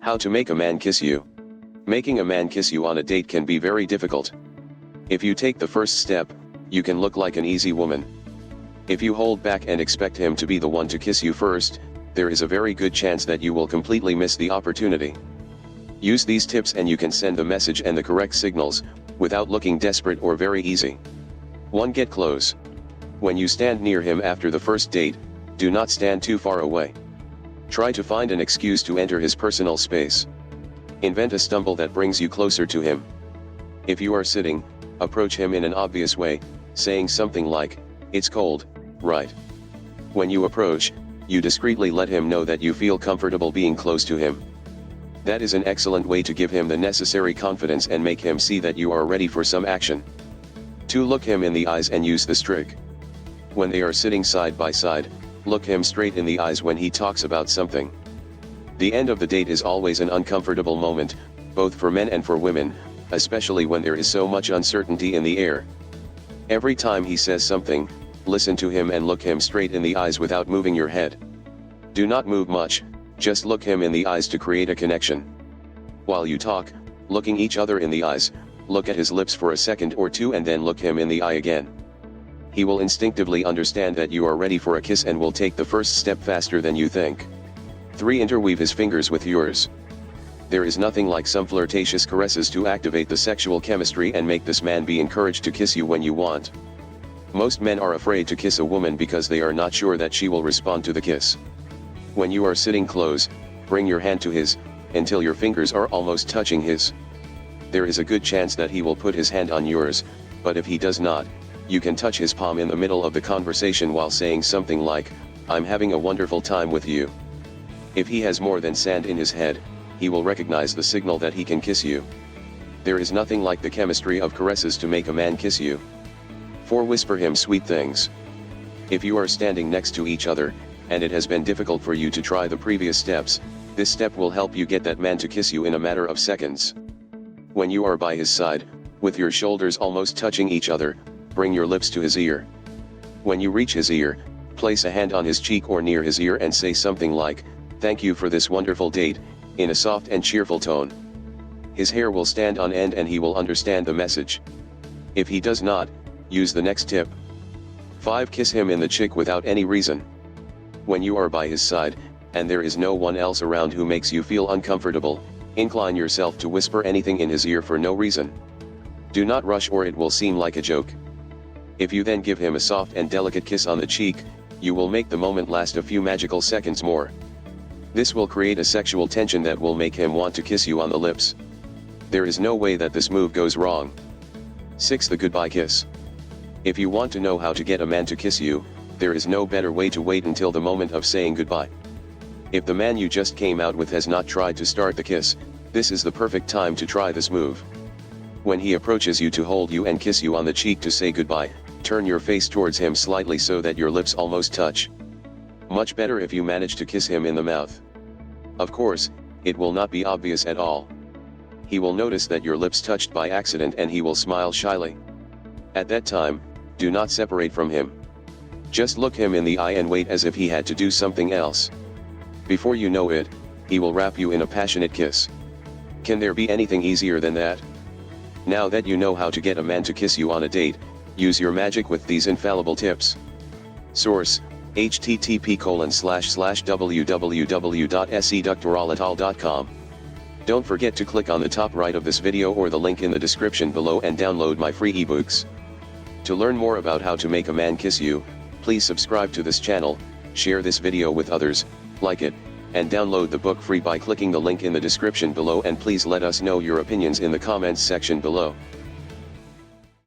How to make a man kiss you. Making a man kiss you on a date can be very difficult. If you take the first step, you can look like an easy woman. If you hold back and expect him to be the one to kiss you first, there is a very good chance that you will completely miss the opportunity. Use these tips and you can send the message and the correct signals, without looking desperate or very easy. 1. Get close. When you stand near him after the first date, do not stand too far away. Try to find an excuse to enter his personal space. Invent a stumble that brings you closer to him. If you are sitting, approach him in an obvious way, saying something like, "It's cold, right?" When you approach, you discreetly let him know that you feel comfortable being close to him. That is an excellent way to give him the necessary confidence and make him see that you are ready for some action. 2. Look him in the eyes and use this trick. When they are sitting side by side, look him straight in the eyes when he talks about something. The end of the date is always an uncomfortable moment, both for men and for women, especially when there is so much uncertainty in the air. Every time he says something, listen to him and look him straight in the eyes without moving your head. Do not move much, just look him in the eyes to create a connection. While you talk, looking each other in the eyes, look at his lips for a second or two and then look him in the eye again. He will instinctively understand that you are ready for a kiss and will take the first step faster than you think. 3. Interweave his fingers with yours. There is nothing like some flirtatious caresses to activate the sexual chemistry and make this man be encouraged to kiss you when you want. Most men are afraid to kiss a woman because they are not sure that she will respond to the kiss. When you are sitting close, bring your hand to his, until your fingers are almost touching his. There is a good chance that he will put his hand on yours, but if he does not, you can touch his palm in the middle of the conversation while saying something like, "I'm having a wonderful time with you." If he has more than sand in his head, he will recognize the signal that he can kiss you. There is nothing like the chemistry of caresses to make a man kiss you. 4. Whisper him sweet things. If you are standing next to each other, and it has been difficult for you to try the previous steps, this step will help you get that man to kiss you in a matter of seconds. When you are by his side, with your shoulders almost touching each other, bring your lips to his ear. When you reach his ear, place a hand on his cheek or near his ear and say something like, "Thank you for this wonderful date," in a soft and cheerful tone. His hair will stand on end and he will understand the message. If he does not, use the next tip. 5. Kiss him in the cheek without any reason. When you are by his side, and there is no one else around who makes you feel uncomfortable, incline yourself to whisper anything in his ear for no reason. Do not rush or it will seem like a joke. If you then give him a soft and delicate kiss on the cheek, you will make the moment last a few magical seconds more. This will create a sexual tension that will make him want to kiss you on the lips. There is no way that this move goes wrong. 6. The goodbye kiss. If you want to know how to get a man to kiss you, there is no better way to wait until the moment of saying goodbye. If the man you just came out with has not tried to start the kiss, this is the perfect time to try this move. When he approaches you to hold you and kiss you on the cheek to say goodbye, turn your face towards him slightly so that your lips almost touch. Much better if you manage to kiss him in the mouth. Of course, it will not be obvious at all. He will notice that your lips touched by accident and he will smile shyly. At that time, do not separate from him. Just look him in the eye and wait as if he had to do something else. Before you know it, he will wrap you in a passionate kiss. Can there be anything easier than that? Now that you know how to get a man to kiss you on a date, use your magic with these infallible tips. Source: http://www.seductoralatal.com. Don't forget to click on the top right of this video or the link in the description below and download my free ebooks. To learn more about how to make a man kiss you, please subscribe to this channel, share this video with others, like it, and download the book free by clicking the link in the description below, and please let us know your opinions in the comments section below.